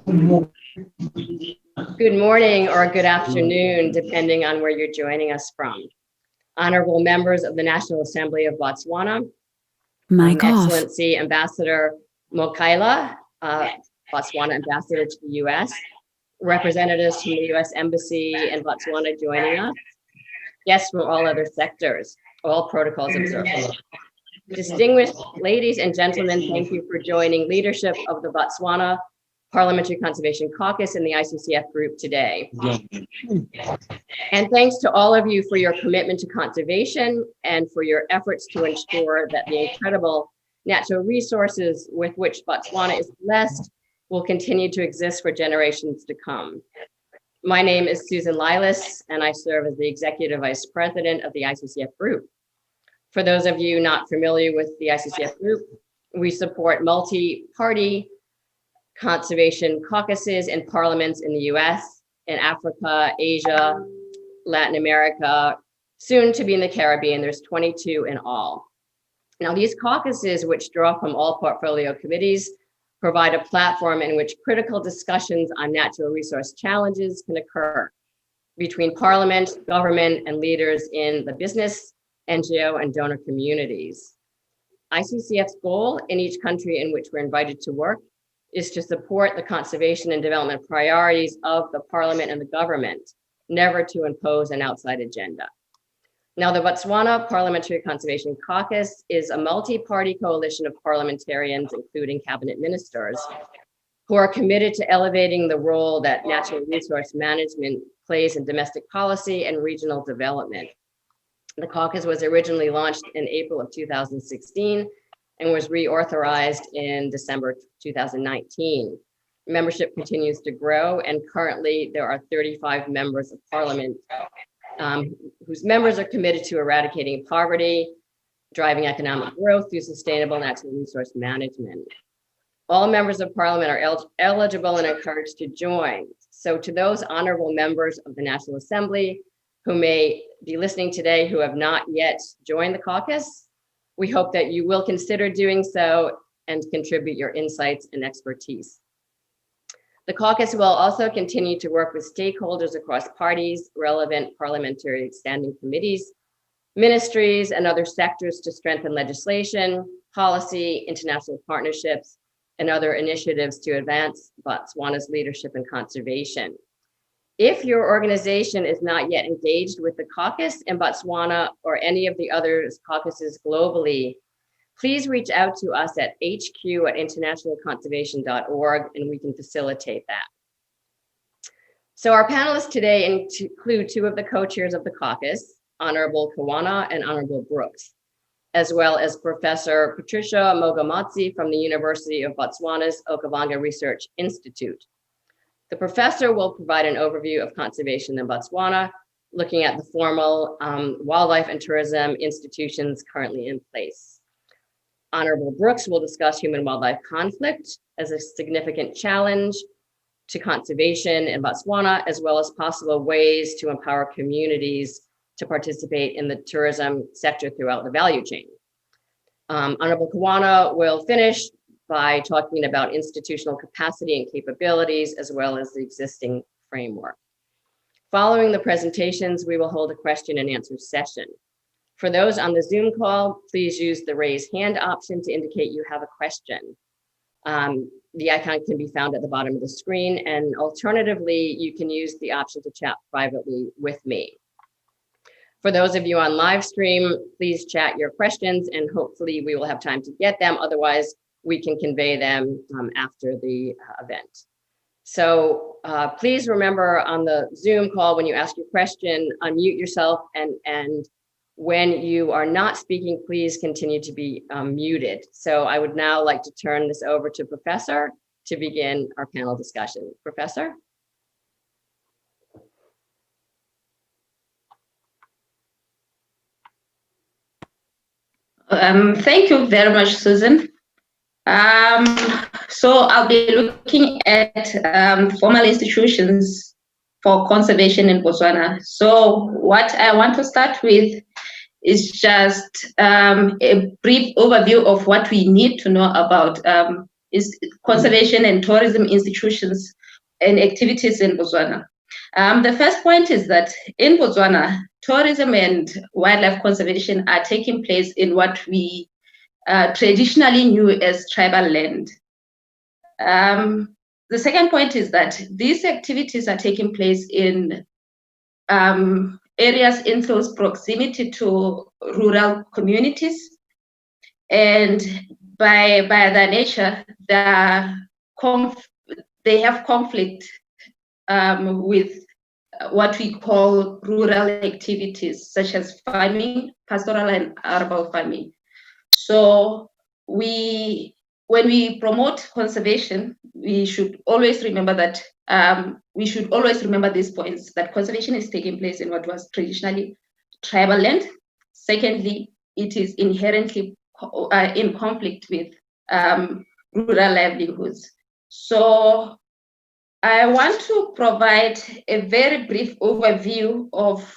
Good morning or good afternoon, depending on where you're joining us from. Honorable members of the National Assembly of Botswana, Excellency Ambassador Mokaila, Botswana Ambassador to the U.S., representatives from the U.S. Embassy in Botswana joining us, guests from all other sectors, all protocols observed. Distinguished ladies and gentlemen, thank you for joining leadership of the Botswana Parliamentary Conservation Caucus in the ICCF group today. And thanks to all of you for your commitment to conservation and for your efforts to ensure that the incredible natural resources with which Botswana is blessed will continue to exist for generations to come. My name is Susan Lilas, and I serve as the Executive Vice President of the ICCF group. For those of you not familiar with the ICCF group, we support multi-party conservation caucuses and parliaments in the US, in Africa, Asia, Latin America, soon to be in the Caribbean. There's 22 in all. Now, these caucuses, which draw from all portfolio committees, provide a platform in which critical discussions on natural resource challenges can occur between parliament, government, and leaders in the business, NGO, and donor communities. ICCF's goal in each country in which we're invited to work is to support the conservation and development priorities of the parliament and the government, never to impose an outside agenda. Now, the Botswana Parliamentary Conservation Caucus is a multi-party coalition of parliamentarians, including cabinet ministers, who are committed to elevating the role that natural resource management plays in domestic policy and regional development. The caucus was originally launched in April of 2016 and was reauthorized in December 2019. Membership continues to grow, and currently there are 35 members of parliament whose members are committed to eradicating poverty, driving economic growth through sustainable natural resource management. All members of parliament are eligible and encouraged to join. So to those honorable members of the National Assembly who may be listening today who have not yet joined the caucus, we hope that you will consider doing so and contribute your insights and expertise. The caucus will also continue to work with stakeholders across parties, relevant parliamentary standing committees, ministries, and other sectors to strengthen legislation, policy, international partnerships, and other initiatives to advance Botswana's leadership in conservation. If your organization is not yet engaged with the caucus in Botswana or any of the other caucuses globally, please reach out to us at hq@internationalconservation.org and we can facilitate that. So our panelists today include two of the co-chairs of the caucus, Honorable Kawana and Honorable Brooks, as well as Professor Patricia Mogamotsi from the University of Botswana's Okavango Research Institute. The professor will provide an overview of conservation in Botswana, looking at the formal wildlife and tourism institutions currently in place. Honorable Brooks will discuss human-wildlife conflict as a significant challenge to conservation in Botswana, as well as possible ways to empower communities to participate in the tourism sector throughout the value chain. Honorable Kawana will finish by talking about institutional capacity and capabilities, as well as the existing framework. Following the presentations, we will hold a question and answer session. For those on the Zoom call, please use the raise hand option to indicate you have a question. The icon can be found at the bottom of the screen, and alternatively, you can use the option to chat privately with me. For those of you on live stream, please chat your questions and hopefully we will have time to get them. Otherwise, we can convey them after the event. So please remember on the Zoom call, when you ask your question, unmute yourself, and when you are not speaking, please continue to be muted. So I would now like to turn this over to Professor to begin our panel discussion. Professor? Thank you very much, Susan. So I'll be looking at formal institutions for conservation in Botswana. So what I want to start with is just a brief overview of what we need to know about conservation and tourism institutions and activities in Botswana. The first point is that in Botswana, tourism and wildlife conservation are taking place in what we traditionally knew as tribal land. The second point is that these activities are taking place in areas in close proximity to rural communities, and by their nature, they have conflict with what we call rural activities, such as farming, pastoral and arable farming. So when we promote conservation, we should always remember that these points, that conservation is taking place in what was traditionally tribal land. Secondly, it is inherently in conflict with rural livelihoods. So I want to provide a very brief overview of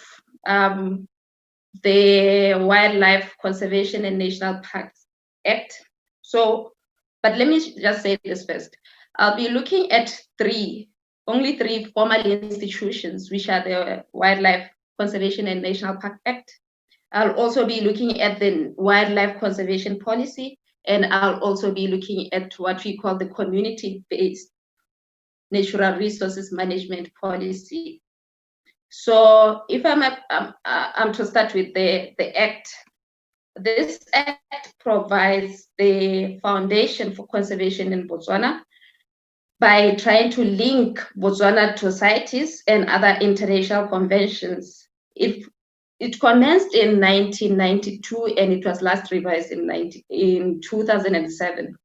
the Wildlife Conservation and National Parks Act. But let me just say this first. I'll be looking at only three formal institutions, which are the Wildlife Conservation and National Park Act. I'll also be looking at the Wildlife Conservation Policy, and I'll also be looking at what we call the Community-Based Natural Resources Management Policy. So if I'm to start with the Act, this Act provides the foundation for conservation in Botswana by trying to link Botswana to CITES and other international conventions. It commenced in 1992 and it was last revised in 2007.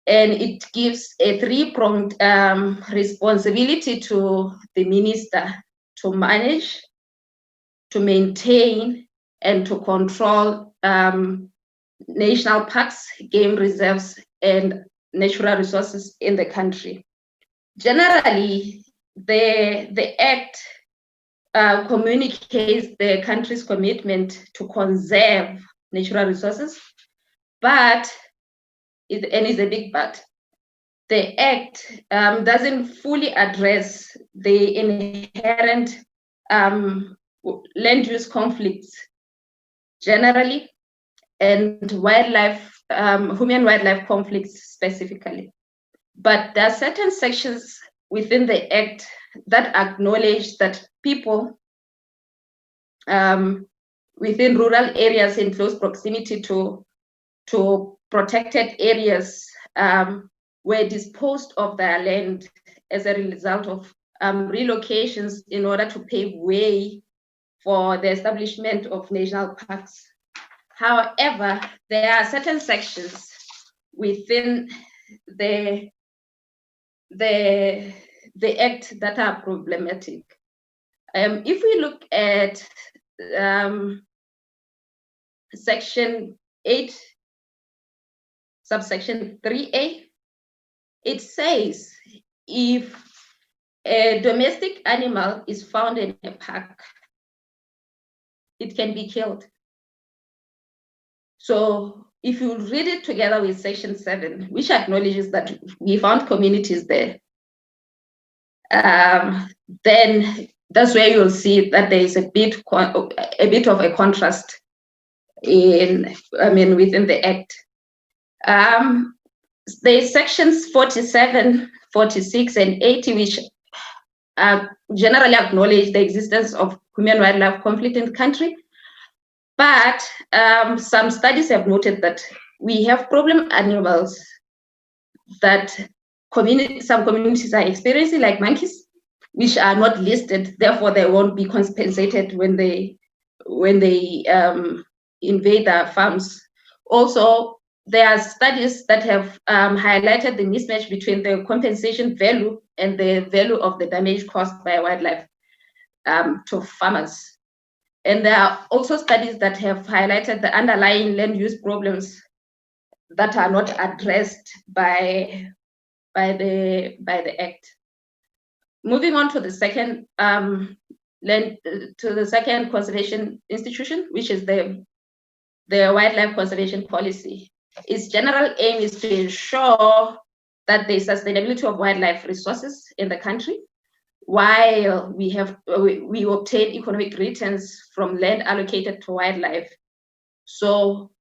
And it gives a three-pronged responsibility to the minister to manage, to maintain, and to control national parks, game reserves, and natural resources in the country. Generally, the Act communicates the country's commitment to conserve natural resources, but it's a big but. The Act doesn't fully address the inherent land use conflicts generally, and human wildlife conflicts specifically. But there are certain sections within the Act that acknowledge that people within rural areas in close proximity to protected areas were disposed of their land as a result of relocations in order to pave way for the establishment of national parks. However, there are certain sections within the Act that are problematic. If we look at Section 8, subsection 3A, it says if a domestic animal is found in a park, it can be killed. So if you read it together with Section 7, which acknowledges that we found communities there, then that's where you'll see that there is a bit of a contrast within the Act. There's sections 47, 46, and 80, which generally acknowledge the existence of human-wildlife conflict in the country. But some studies have noted that we have problem animals that some communities are experiencing, like monkeys, which are not listed. Therefore, they won't be compensated when they invade their farms. Also, there are studies that have highlighted the mismatch between the compensation value and the value of the damage caused by wildlife to farmers. And there are also studies that have highlighted the underlying land use problems that are not addressed by the Act. Moving on to the second conservation institution, which is the Wildlife Conservation Policy. its general aim is to ensure that the sustainability of wildlife resources in the country, while we obtain economic returns from land allocated to wildlife. So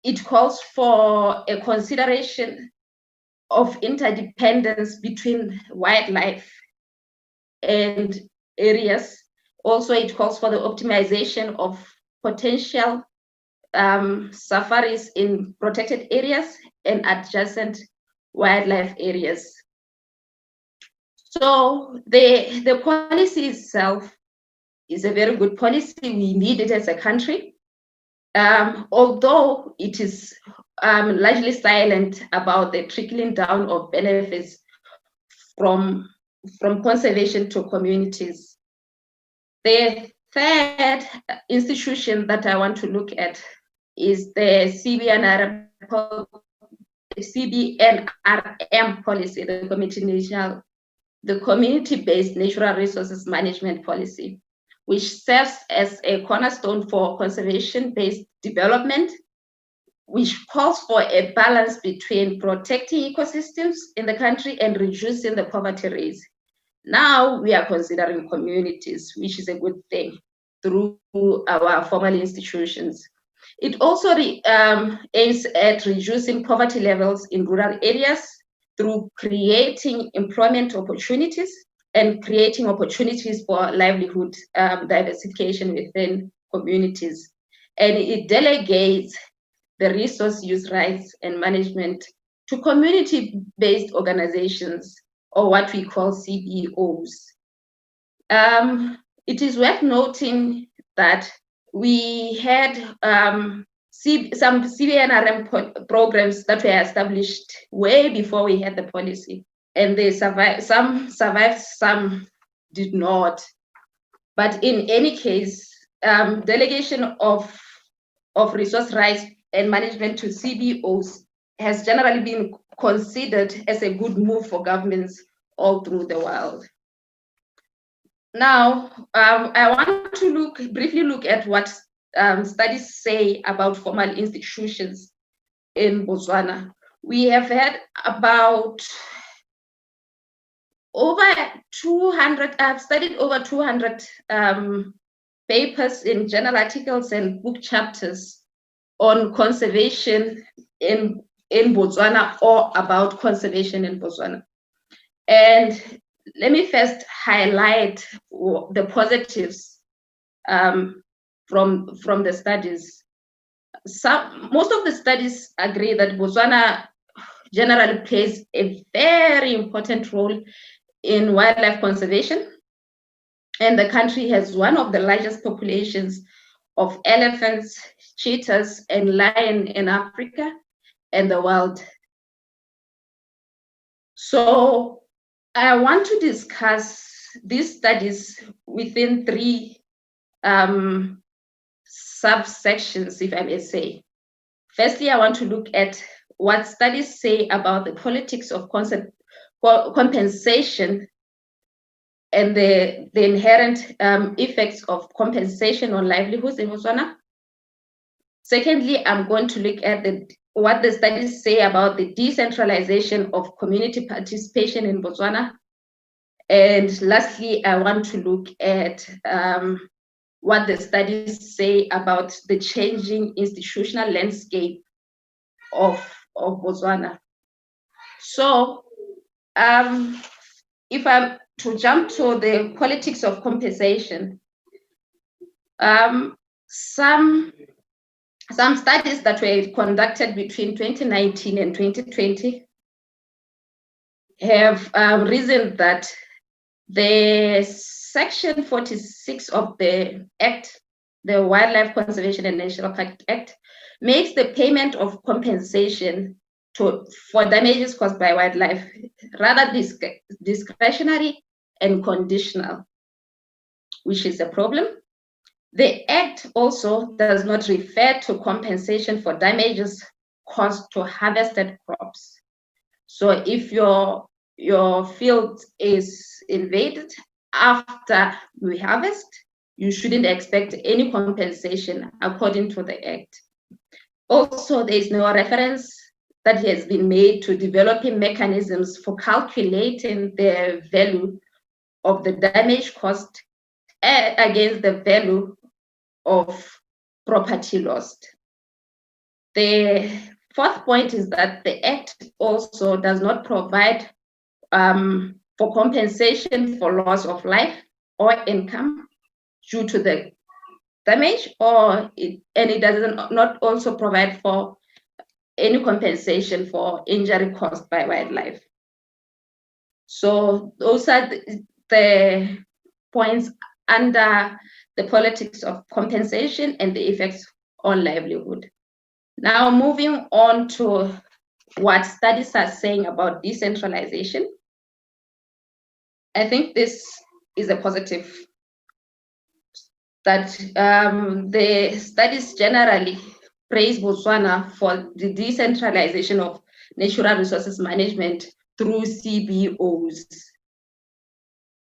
it calls for a consideration of interdependence between wildlife and areas. Also, it calls for the optimization of potential safaris in protected areas and adjacent wildlife areas. So the policy itself is a very good policy. We need it as a country, although it is largely silent about the trickling down of benefits from conservation to communities. The third institution that I want to look at is the CBNRM policy, the community-based natural resources management policy, which serves as a cornerstone for conservation-based development, which calls for a balance between protecting ecosystems in the country and reducing the poverty rates. Now we are considering communities, which is a good thing, through our formal institutions. It also aims at reducing poverty levels in rural areas through creating employment opportunities and creating opportunities for livelihood diversification within communities. And it delegates the resource use rights and management to community-based organizations, or what we call CBOs. It is worth noting that we had some CBNRM programs that were established way before we had the policy, and they survived. Some survived, some did not. But in any case, delegation of resource rights and management to CBOs has generally been considered as a good move for governments all through the world. Now, I want to briefly look at what studies say about formal institutions in Botswana. We have had about over 200, I've studied over 200 papers in journal articles and book chapters on conservation in Botswana, or about conservation in Botswana. And let me first highlight the positives from the studies. Most of the studies agree that Botswana generally plays a very important role in wildlife conservation, and the country has one of the largest populations of elephants, cheetahs, and lion in Africa and the world. So I want to discuss these studies within three subsections, if I may say. Firstly, I want to look at what studies say about the politics of compensation and the inherent effects of compensation on livelihoods in Botswana. Secondly, I'm going to look at what the studies say about the decentralization of community participation in Botswana. And lastly, I want to look at what the studies say about the changing institutional landscape of Botswana. So if I'm to jump to the politics of compensation, some studies that were conducted between 2019 and 2020 have reasoned that the Section 46 of the Act, the Wildlife Conservation and National Park Act, makes the payment of compensation for damages caused by wildlife rather discretionary and conditional, which is a problem. The Act also does not refer to compensation for damages caused to harvested crops. So if your field is invaded after we harvest, you shouldn't expect any compensation according to the Act. Also, there is no reference that has been made to developing mechanisms for calculating the value of the damage caused against the value of property lost. The fourth point is that the Act also does not provide for compensation for loss of life or income due to the damage, and it does not also provide for any compensation for injury caused by wildlife. So those are the points under the politics of compensation and the effects on livelihood. Now, moving on to what studies are saying about decentralization. I think this is a positive, that the studies generally praise Botswana for the decentralization of natural resources management through CBOs.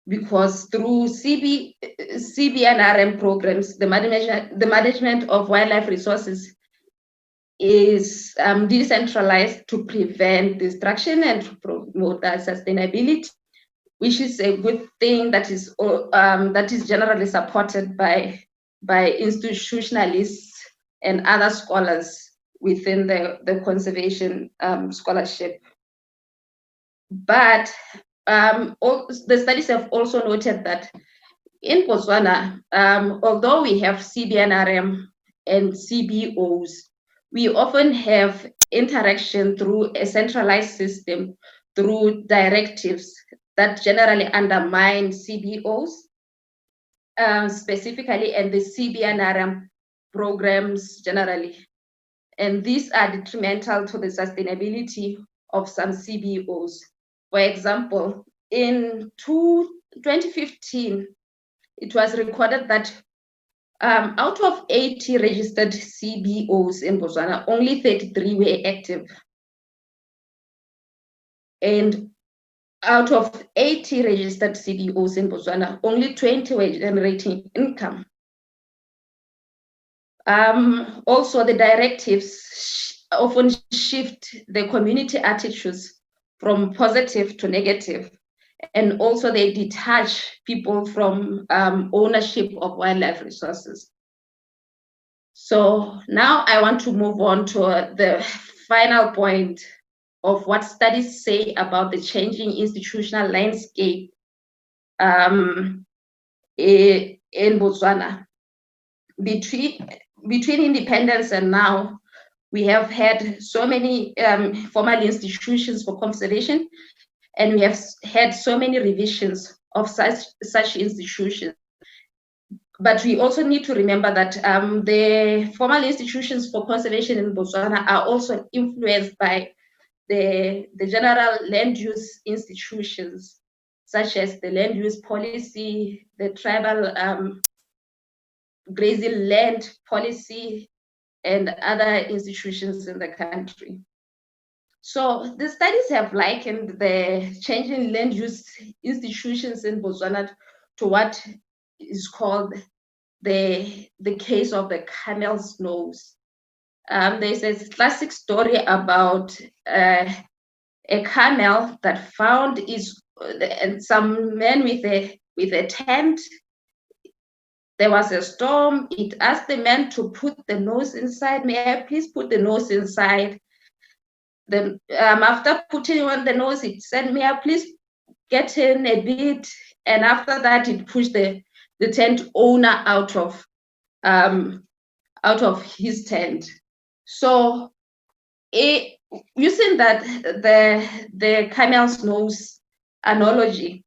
Because through CBNRM programs, the management of wildlife resources is decentralized to prevent destruction and to promote sustainability, which is a good thing that is generally supported by institutionalists and other scholars within the conservation scholarship. But the studies have also noted that in Botswana, although we have CBNRM and CBOs, we often have interaction through a centralized system, through directives that generally undermine CBOs, specifically, and the CBNRM programs generally. And these are detrimental to the sustainability of some CBOs. For example, in 2015, it was recorded that out of 80 registered CBOs in Botswana, only 33 were active. And out of 80 registered CBOs in Botswana, only 20 were generating income. Also, the directives often shift the community attitudes from positive to negative. And also they detach people from ownership of wildlife resources. So now I want to move on to the final point of what studies say about the changing institutional landscape in Botswana. Between independence and now, we have had so many formal institutions for conservation, and we have had so many revisions of such institutions. But we also need to remember that the formal institutions for conservation in Botswana are also influenced by the general land use institutions, such as the land use policy, the tribal grazing land policy, and other institutions in the country. So the studies have likened the changing land use institutions in Botswana to what is called the case of the camel's nose. There's a classic story about a camel that found some men with a tent. There was a storm. It asked the man to put the nose inside. May I please put the nose inside? Then after putting on the nose, it said, may I please get in a bit? And after that, it pushed the tent owner out of his tent. So using that the camel's nose analogy,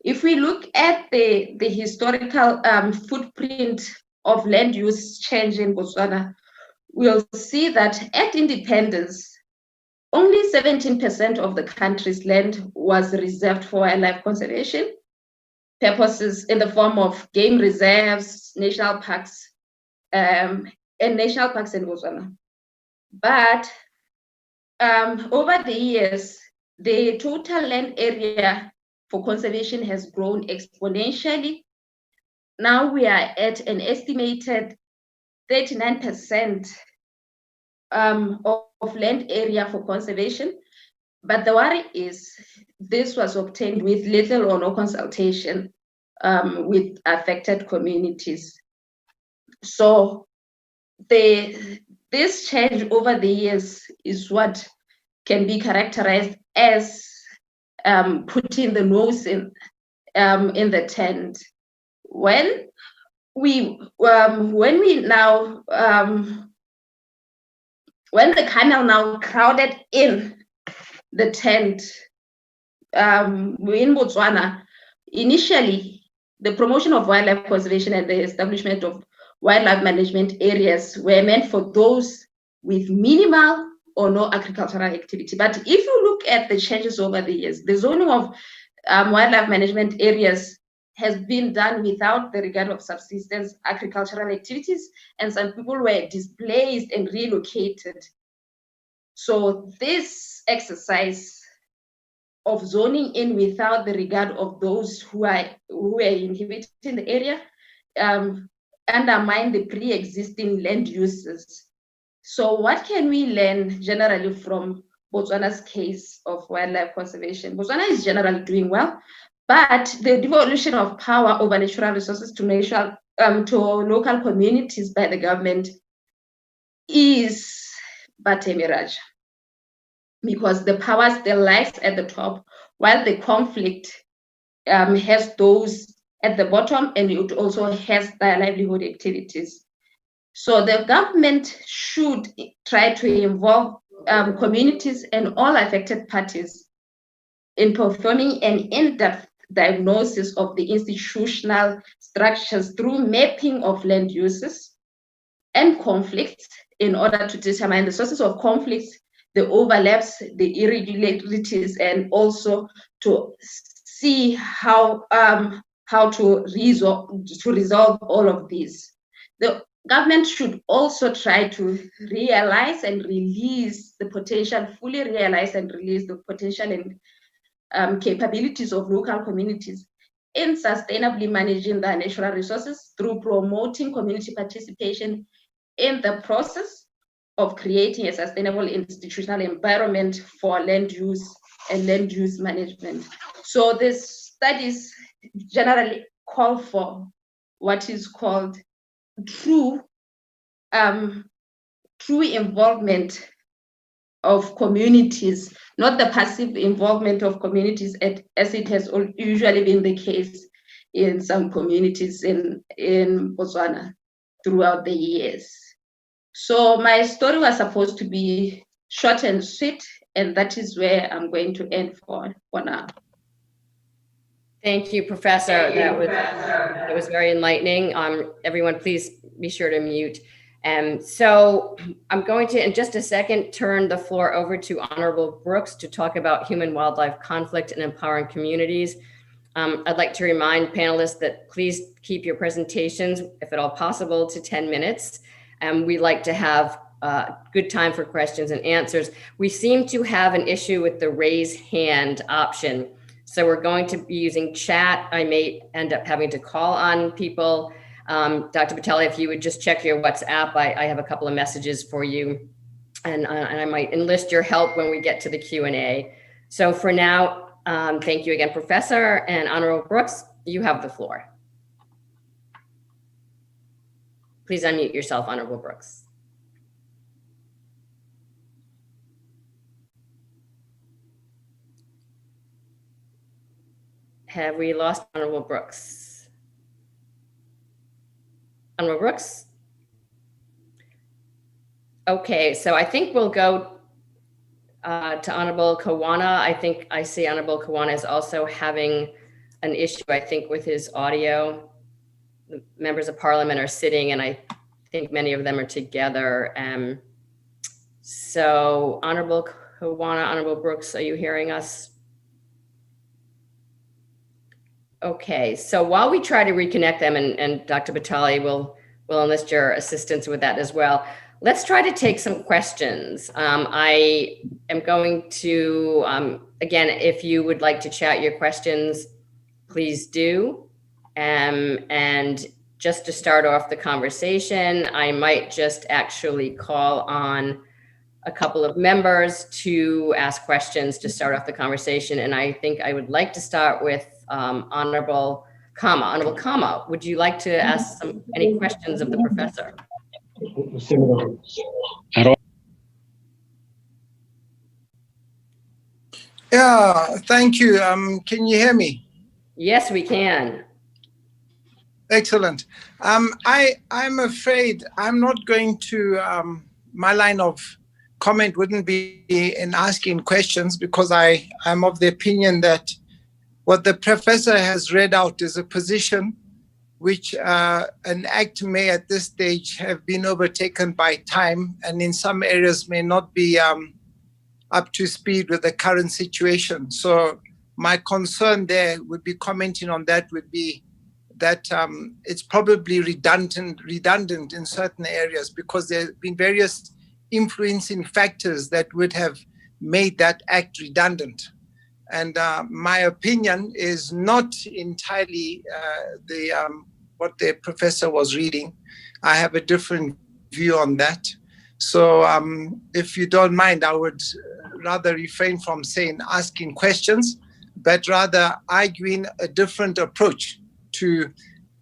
if we look at the historical footprint of land use change in Botswana, we'll see that at independence, only 17% of the country's land was reserved for wildlife conservation purposes in the form of game reserves, national parks, and national parks in Botswana. But over the years, the total land area for conservation has grown exponentially. Now we are at an estimated 39% of land area for conservation. But the worry is this was obtained with little or no consultation with affected communities. So this change over the years is what can be characterized as putting the nose in the tent. When the camel now crowded in the tent in Botswana, initially the promotion of wildlife conservation and the establishment of wildlife management areas were meant for those with minimal or no agricultural activity. But if you look at the changes over the years, the zoning of wildlife management areas has been done without the regard of subsistence agricultural activities, and some people were displaced and relocated. So this exercise of zoning in without the regard of those who are inhabiting the area undermine the pre-existing land uses. So what can we learn generally from Botswana's case of wildlife conservation? Botswana is generally doing well, but the devolution of power over natural resources to local communities by the government is but a mirage, because the power still lies at the top, while the conflict has those at the bottom, and it also has their livelihood activities. So the government should try to involve communities and all affected parties in performing an in-depth diagnosis of the institutional structures through mapping of land uses and conflicts in order to determine the sources of conflicts, the overlaps, the irregularities, and also to see how to resolve all of these. The government should also try to realize and release the potential, fully realize and release the potential and capabilities of local communities in sustainably managing their natural resources through promoting community participation in the process of creating a sustainable institutional environment for land use and land use management. So the studies generally call for what is called true involvement of communities, not the passive involvement of communities as it has usually been the case in some communities in Botswana throughout the years. So my story was supposed to be short and sweet, and that is where I'm going to end for now. Thank you, Professor. That was very enlightening. Everyone, please be sure to mute. So I'm going to, in just a second, turn the floor over to Honorable Brooks to talk about human-wildlife conflict and empowering communities. I'd like to remind panelists that please keep your presentations, if at all possible, to 10 minutes. We like to have good time for questions and answers. We seem to have an issue with the raise hand option. So we're going to be using chat. I may end up having to call on people. Dr. Patelli, if you would just check your WhatsApp, I have a couple of messages for you, and I might enlist your help when we get to the Q&A. So for now, thank you again, Professor, and Honorable Brooks, you have the floor. Please unmute yourself, Honorable Brooks. Have we lost Honorable Brooks? Honorable Brooks? Okay, so I think we'll go to Honorable Kawana. I think I see Honorable Kawana is also having an issue, I think, with his audio. The members of Parliament are sitting, and I think many of them are together. So Honorable Kawana, Honorable Brooks, are you hearing us? Okay, so while we try to reconnect them, and Dr. Patelli will enlist your assistance with that as well, let's try to take some questions. I am going to, again, if you would like to chat your questions, please do. And just to start off the conversation, I might just actually call on a couple of members to ask questions to start off the conversation. And I think I would like to start with Honorable Kama. Honorable Kama, would you like to ask any questions of the professor? Yeah, thank you. Can you hear me? Yes, we can. Excellent. I'm afraid I'm not going to, my line of comment wouldn't be in asking questions, because I'm of the opinion that what the professor has read out is a position which an act may at this stage have been overtaken by time, and in some areas may not be up to speed with the current situation. So my concern there would be, commenting on that, would be that it's probably redundant in certain areas, because there have been various influencing factors that would have made that act redundant. And my opinion is not entirely what the professor was reading. I have a different view on that. So if you don't mind, I would rather refrain from asking questions, but rather arguing a different approach to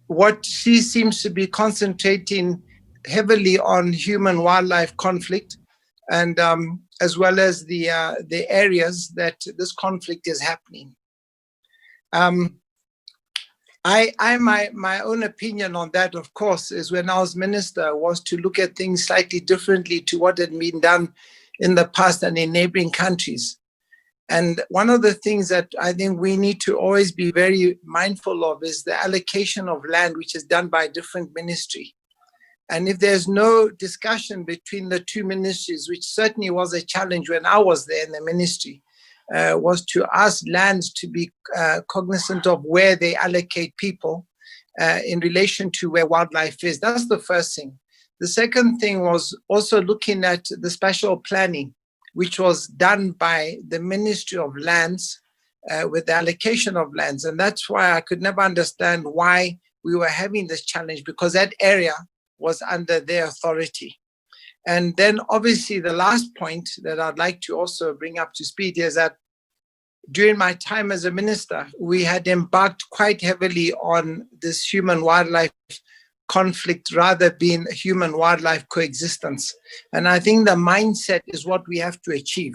what she seems to be concentrating heavily on human-wildlife conflict, and as well as the areas that this conflict is happening. My own opinion on that, of course, is, when I was minister, was to look at things slightly differently to what had been done in the past and in neighboring countries. And one of the things that I think we need to always be very mindful of is the allocation of land, which is done by a different ministry. And if there's no discussion between the two ministries, which certainly was a challenge when I was there in the ministry, was to ask lands to be cognizant of where they allocate people in relation to where wildlife is. That's the first thing. The second thing was also looking at the spatial planning, which was done by the Ministry of Lands with the allocation of lands. And that's why I could never understand why we were having this challenge, because that area was under their authority. And then obviously the last point that I'd like to also bring up to speed is that during my time as a minister, we had embarked quite heavily on this human-wildlife conflict, rather being human-wildlife coexistence. And I think the mindset is what we have to achieve.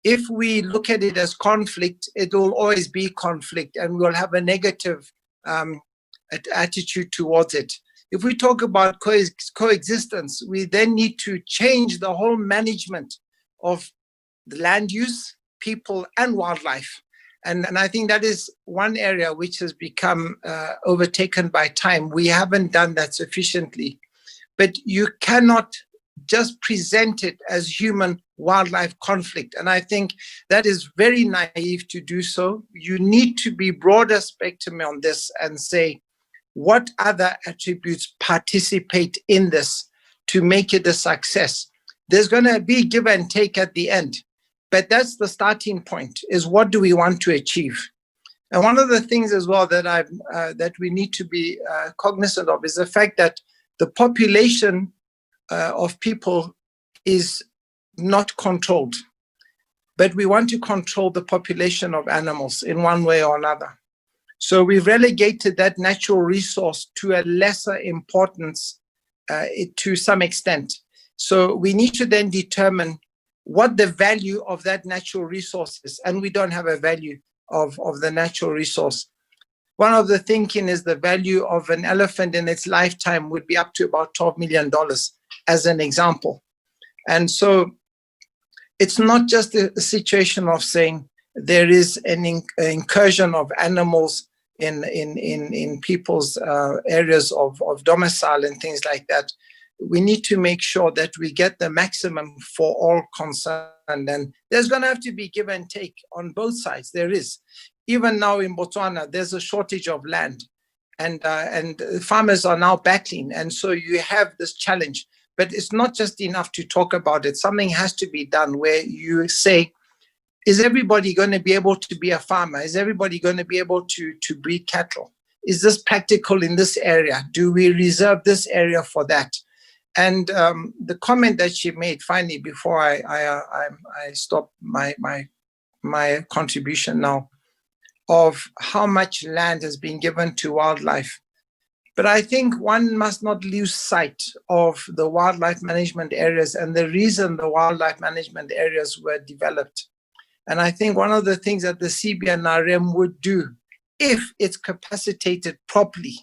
If we look at it as conflict, it will always be conflict, and we'll have a negative attitude towards it. If we talk about coexistence, we then need to change the whole management of the land use, people, and wildlife. And I think that is one area which has become overtaken by time. We haven't done that sufficiently. But you cannot just present it as human-wildlife conflict. And I think that is very naive to do so. You need to be broader spectrum on this and say, what other attributes participate in this to make it a success? There's going to be give and take at the end. But that's the starting point, is what do we want to achieve? And one of the things as well that that we need to be cognizant of is the fact that the population of people is not controlled. But we want to control the population of animals in one way or another. So we've relegated that natural resource to a lesser importance to some extent. So we need to then determine what the value of that natural resource is, and we don't have a value of the natural resource. One of the thinking is the value of an elephant in its lifetime would be up to about $12 million, as an example. And so it's not just a situation of saying there is an incursion of animals in people's areas of domicile and things like that. We need to make sure that we get the maximum for all concerned. And there's going to have to be give and take on both sides. There is. Even now in Botswana, there's a shortage of land. And farmers are now battling. And so you have this challenge. But it's not just enough to talk about it. Something has to be done where you say, is everybody going to be able to be a farmer? Is everybody going to be able to breed cattle? Is this practical in this area? Do we reserve this area for that? And the comment that she made finally, before I stop my contribution now, of how much land has been given to wildlife. But I think one must not lose sight of the wildlife management areas and the reason the wildlife management areas were developed. And I think one of the things that the CBNRM would do, if it's capacitated properly,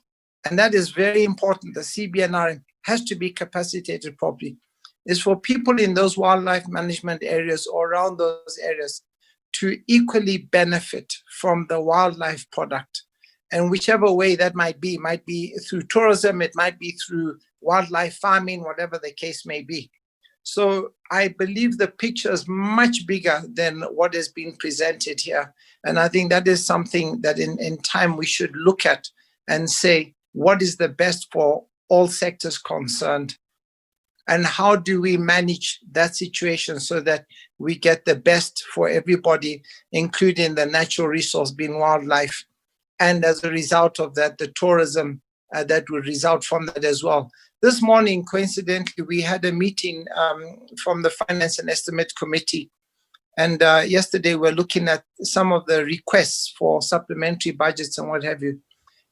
and that is very important, the CBNRM has to be capacitated properly, is for people in those wildlife management areas or around those areas to equally benefit from the wildlife product. And whichever way that might be through tourism, it might be through wildlife farming, whatever the case may be. So I believe the picture is much bigger than what is being presented here. And I think that is something that in time we should look at and say, what is the best for all sectors concerned? And how do we manage that situation so that we get the best for everybody, including the natural resource being wildlife? And as a result of that, the tourism that will result from that as well. This morning, coincidentally, we had a meeting from the Finance and Estimate Committee. And yesterday, we're looking at some of the requests for supplementary budgets and what have you.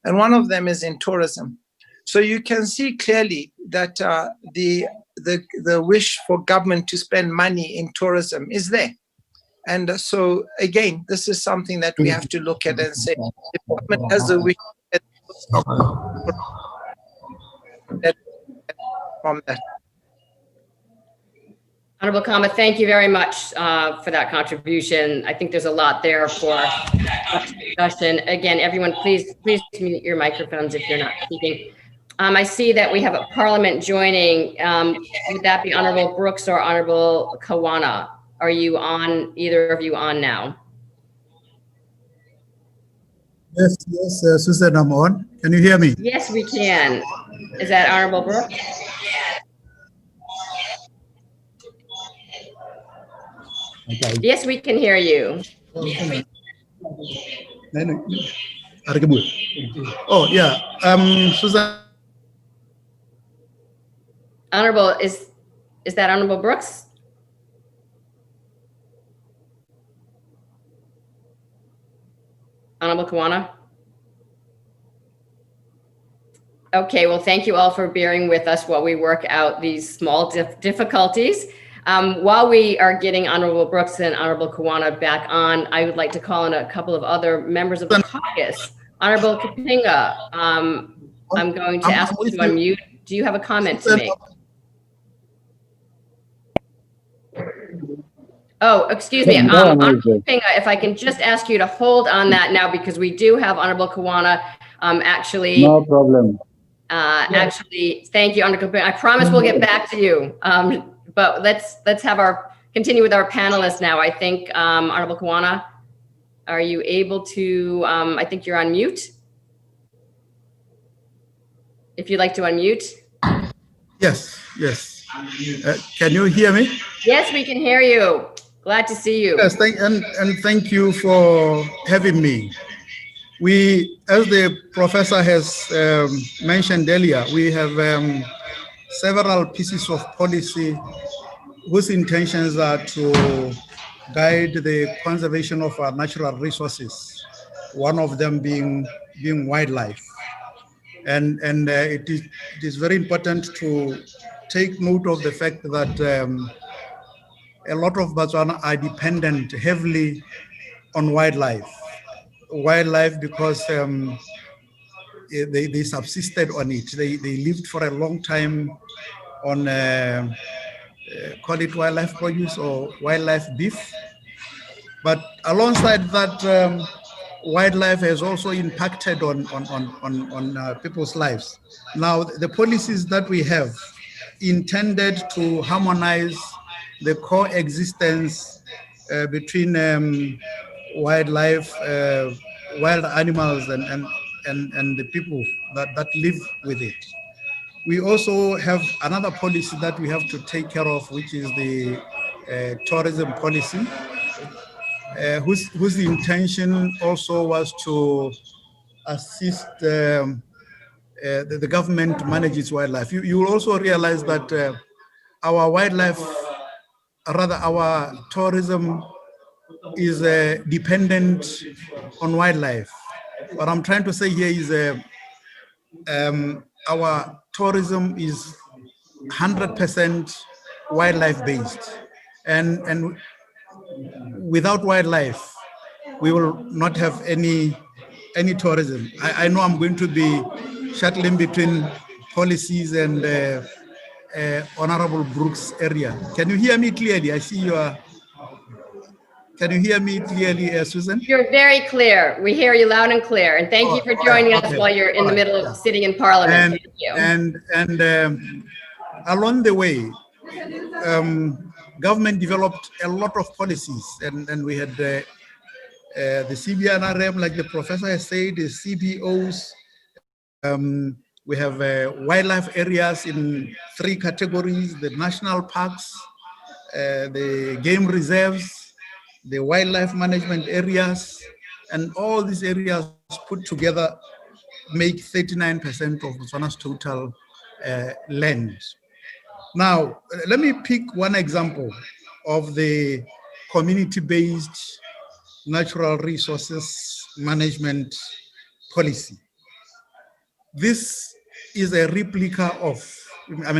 And one of them is in tourism. So you can see clearly that the wish for government to spend money in tourism is there. And so, again, this is something that we have to look at and say, if government has a wish from that. Honorable Kama, thank you very much for that contribution. I think there's a lot there for discussion. Again, everyone, please mute your microphones if you're not speaking. I see that we have a Parliament joining. Would that be Honorable Brooks or Honorable Kawana? Are you on, either of you on now? Yes, Susan, I'm on. Can you hear me? Yes, we can. Is that Honorable Brooks? Okay. Yes, we can hear you. Oh, yeah. Susan. Honorable, is that Honorable Brooks? Honorable Kawana? Okay, well, thank you all for bearing with us while we work out these small difficulties. While we are getting Honorable Brooks and Honorable Kawana back on, I would like to call on a couple of other members of the caucus. Honorable Kapinga, I'm going to ask you to unmute. Do you have a comment to make? Oh, excuse me, Honorable Kapinga, if I can just ask you to hold on that now, because we do have Honorable Kawana actually. No problem. Actually, thank you, Honorable Kapinga. I promise we'll get back to you. But let's have continue with our panelists now. I think, Honorable Kawana, are you able to, I think you're on mute. If you'd like to unmute. Yes. Can you hear me? Yes, we can hear you. Glad to see you. Yes, and thank you for having me. We, as the professor has mentioned earlier, we have several pieces of policy whose intentions are to guide the conservation of our natural resources, one of them being wildlife. And it is very important to take note of the fact that a lot of Botswana are dependent heavily on wildlife. Wildlife because they subsisted on it. They lived for a long time on call it wildlife produce or wildlife beef. But alongside that, wildlife has also impacted on people's lives. Now, the policies that we have intended to harmonize the coexistence between wildlife, wild animals, and the people that live with it. We also have another policy that we have to take care of, which is the tourism policy, whose intention also was to assist the government manages wildlife. You will also realize that our wildlife, rather our tourism, is dependent on wildlife. What I'm trying to say here is our tourism is 100% wildlife based, and without wildlife, we will not have any tourism. I know I'm going to be shuttling between policies and Honorable Brooks area. Can you hear me clearly? I see you are. Can you hear me clearly, Susan? You're very clear. We hear you loud and clear. And thank you for joining us while you're in the middle of sitting in Parliament. Thank you. And along the way, government developed a lot of policies, and we had the CBNRM, like the professor has said, the CBOs. We have wildlife areas in 3 categories: the national parks, the game reserves, the wildlife management areas, and all these areas put together make 39% of Botswana's total land. Now, let me pick one example of the community-based natural resources management policy. This is a replica of,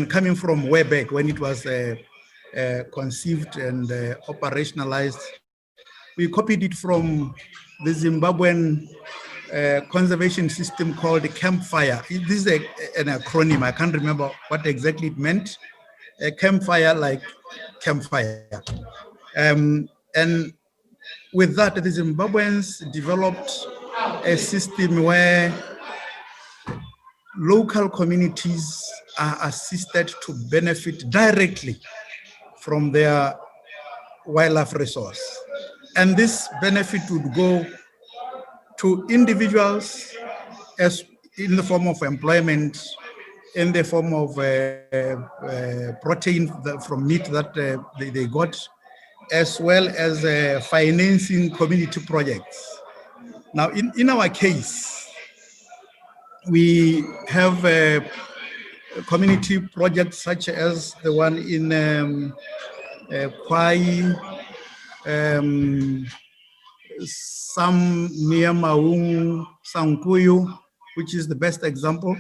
coming from way back when it was conceived and operationalized. We copied it from the Zimbabwean conservation system called the Campfire. This is an acronym. I can't remember what exactly it meant. A campfire, like campfire. And with that, the Zimbabweans developed a system where local communities are assisted to benefit directly from their wildlife resource. And this benefit would go to individuals as in the form of employment, in the form of protein from meat that they got, as well as financing community projects. Now, in our case, we have community projects such as the one in Kwai, some near Maung, Sankuyu, which is the best example,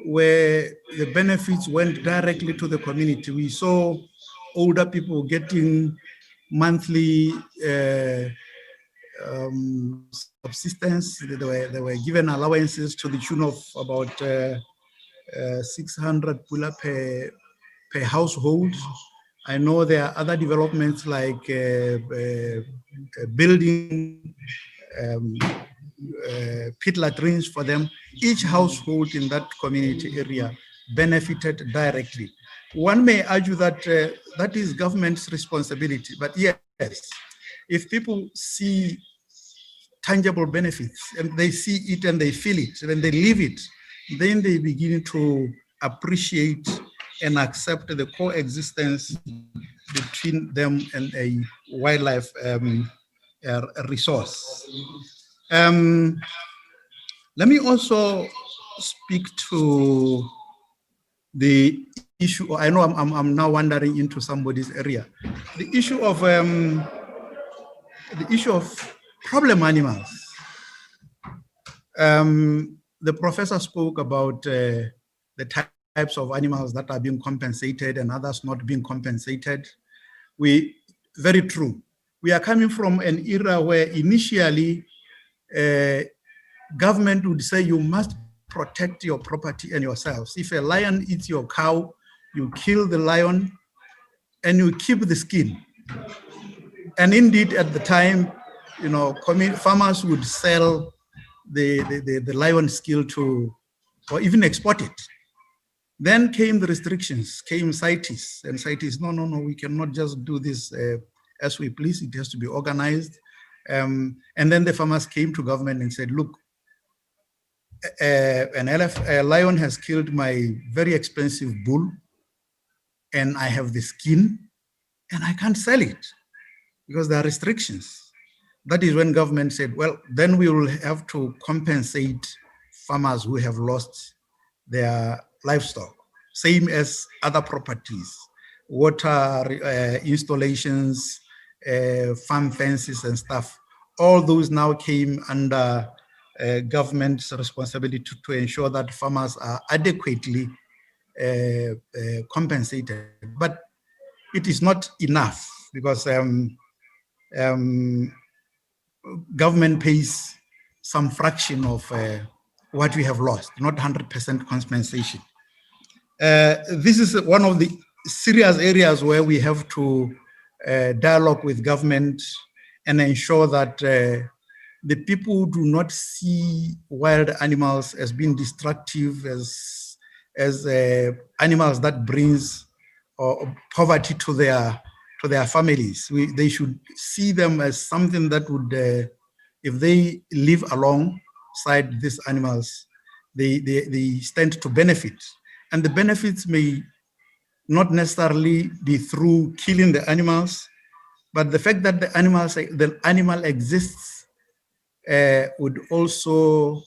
where the benefits went directly to the community. We saw older people getting monthly subsistence. They were given allowances to the tune of about 600 pula per household. I know there are other developments like building pit latrines for them. Each household in that community area benefited directly. One may argue that that is government's responsibility, but yes, if people see tangible benefits and they see it and they feel it and they live it, then they begin to appreciate and accept the coexistence between them and a wildlife resource. Let me also speak to the issue. I know I'm now wandering into somebody's area. The issue of problem animals. The professor spoke about the types of animals that are being compensated and others not being compensated. Very true. We are coming from an era where initially government would say you must protect your property and yourselves. If a lion eats your cow, you kill the lion and you keep the skin. And indeed, at the time, farmers would sell the lion skin to, or even export it. Then came the restrictions, came CITES, and CITES, no, we cannot just do this as we please, it has to be organized. And then the farmers came to government and said, look, a lion has killed my very expensive bull, and I have the skin, and I can't sell it because there are restrictions. That is when government said, well, then we will have to compensate farmers who have lost their livestock, same as other properties, water installations, farm fences and stuff. All those now came under government's responsibility to ensure that farmers are adequately compensated. But it is not enough because government pays some fraction of what we have lost, not 100% compensation. This is one of the serious areas where we have to dialogue with government and ensure that the people do not see wild animals as being destructive, as animals that brings poverty to their families. They should see them as something that would, if they live alongside these animals, they stand to benefit. And the benefits may not necessarily be through killing the animals, but the fact that the animal exists would also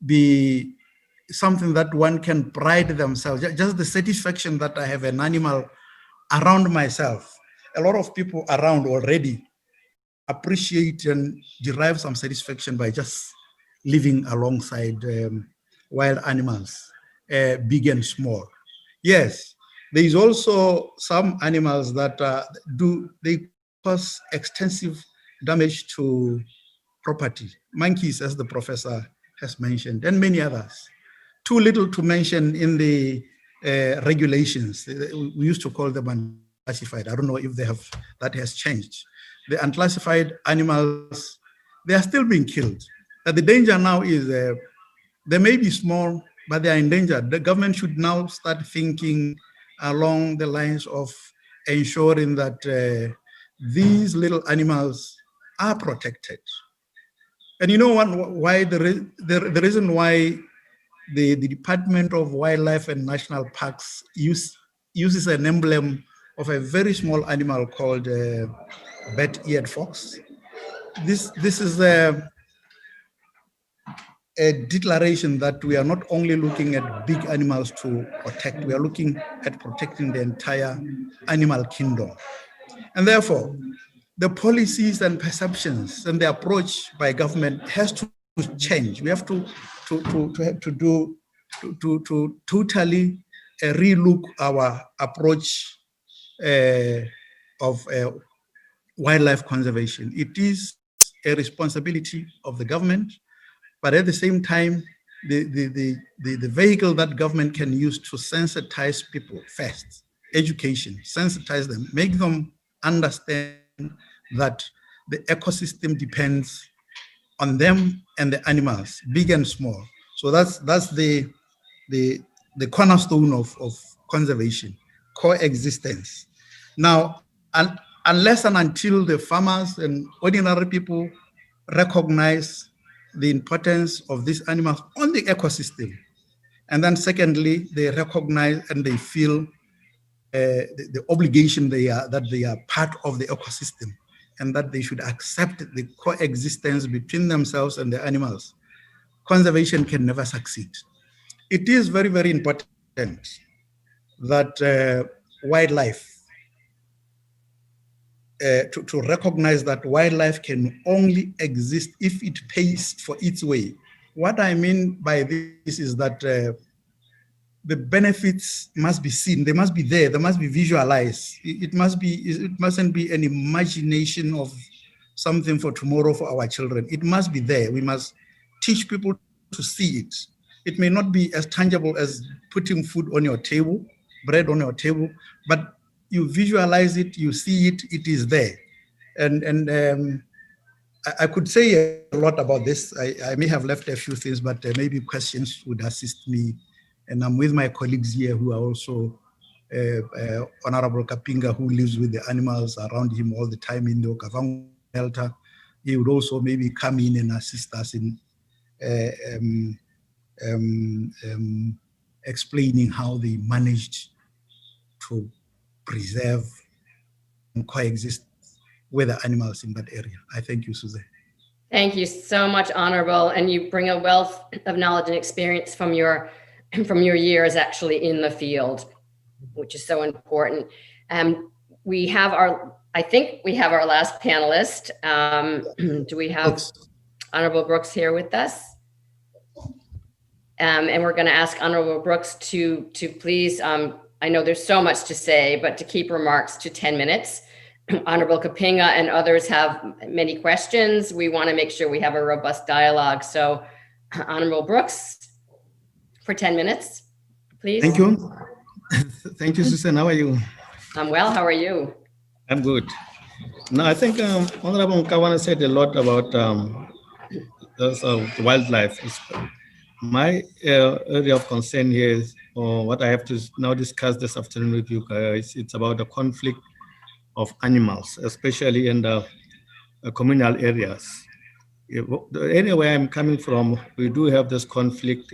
be something that one can pride themselves. Just the satisfaction that I have an animal around myself. A lot of people around already appreciate and derive some satisfaction by just living alongside wild animals, big and small. Yes, there is also some animals that they cause extensive damage to property. Monkeys, as the professor has mentioned, and many others. Too little to mention in the regulations. We used to call them unclassified. I don't know if that has changed. The unclassified animals, they are still being killed. The danger now is they may be small, but they are endangered. The government should now start thinking along the lines of ensuring that these little animals are protected. And you know why the reason why the Department of Wildlife and National Parks uses an emblem of a very small animal called bat-eared fox. This is a declaration that we are not only looking at big animals to protect, we are looking at protecting the entire animal kingdom. And therefore, the policies and perceptions and the approach by government has to change. We have to totally relook our approach of wildlife conservation. It is a responsibility of the government, but at the same time, the vehicle that government can use to sensitize people first, education, sensitize them, make them understand that the ecosystem depends on them and the animals, big and small. So that's the cornerstone of conservation, coexistence. Now, unless and until the farmers and ordinary people recognize the importance of these animals on the ecosystem, and then secondly, they recognize and they feel the obligation that they are part of the ecosystem, and that they should accept the coexistence between themselves and the animals, conservation can never succeed. It is very, very important that wildlife, to recognize that wildlife can only exist if it pays for its way. What I mean by this is that the benefits must be seen, they must be there, they must be visualized. It mustn't be an imagination of something for tomorrow for our children. It must be there. We must teach people to see it. It may not be as tangible as putting food on your table, bread on your table, but you visualize it, you see it, it is there. And I could say a lot about this. I may have left a few things, but maybe questions would assist me. And I'm with my colleagues here who are also Honorable Kapinga, who lives with the animals around him all the time in the Okavango Delta. He would also maybe come in and assist us in explaining how they managed to preserve and coexist with the animals in that area. I thank you, Susan. Thank you so much, Honorable. And you bring a wealth of knowledge and experience from your from your years actually in the field, which is so important. I think we have our last panelist. Do we have Honorable Brooks here with us? And we're going to ask Honorable Brooks to please, I know there's so much to say, but to keep remarks to 10 minutes. Honorable Kapinga and others have many questions. We want to make sure we have a robust dialogue. So Honorable Brooks, for 10 minutes, please. Thank you. Thank you, Susan. How are you? I'm well. How are you? I'm good. Now, I think Honorable Kawana said a lot about wildlife. My area of concern here is, or what I have to now discuss this afternoon with you guys, it's about the conflict of animals, especially in the communal areas. The area where I'm coming from, we do have this conflict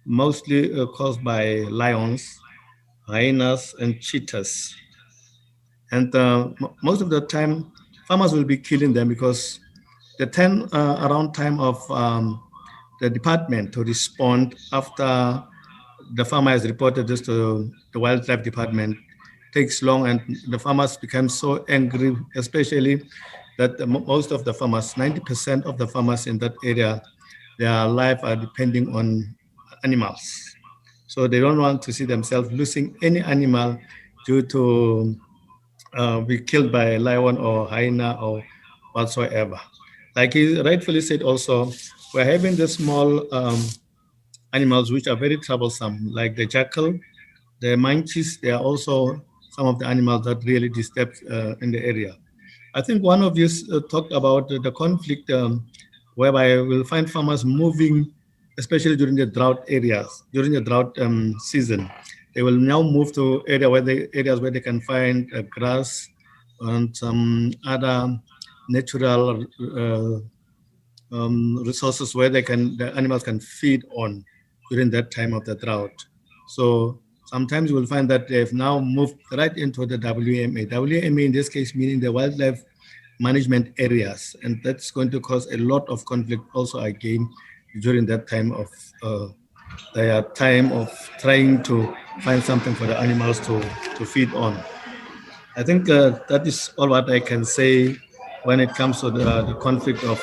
mostly caused by lions, hyenas, and cheetahs. And most of the time, farmers will be killing them because the around time of the department to respond after the farmer has reported this to the wildlife department takes long, and the farmers become so angry, especially that most of the farmers, 90% of the farmers in that area, their life are depending on animals. So they don't want to see themselves losing any animal due to be killed by a lion or hyena or whatsoever. Like he rightfully said also, we're having the small animals which are very troublesome, like the jackal, the monkeys. They are also some of the animals that really disturb in the area. I think one of you talked about the conflict whereby we'll find farmers moving, especially during the drought areas, during the drought season. They will now move to areas where they can find grass and some other natural resources where the animals can feed on during that time of the drought. So sometimes you will find that they've now moved right into the WMA. WMA in this case meaning the wildlife management areas, and that's going to cause a lot of conflict also again during that time of their time of trying to find something for the animals to feed on. I think that is all what I can say when it comes to the conflict of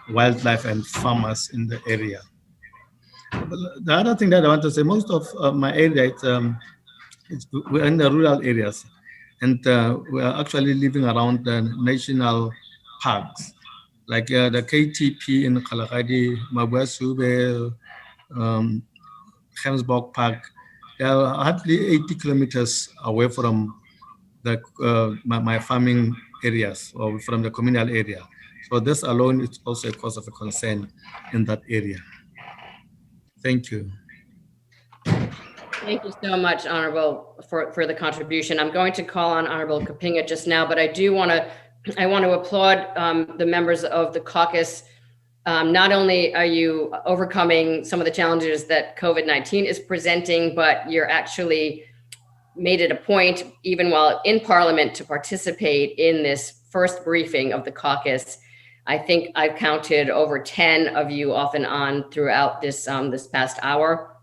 wildlife and farmers in the area. The other thing that I want to say, most of my area, we're in the rural areas, and we are actually living around the national parks, like the KTP in Kalahari, Mabuasube, Hemsborg Park. They are hardly 80 kilometers away from my farming areas or from the communal area. So this alone is also a cause of a concern in that area. Thank you. Thank you so much, Honorable, for the contribution. I'm going to call on Honorable Kapinga just now, but I want to applaud the members of the caucus. Not only are you overcoming some of the challenges that COVID-19 is presenting, but you're actually made it a point, even while in Parliament, to participate in this first briefing of the caucus. I think I've counted over 10 of you off and on throughout this past hour.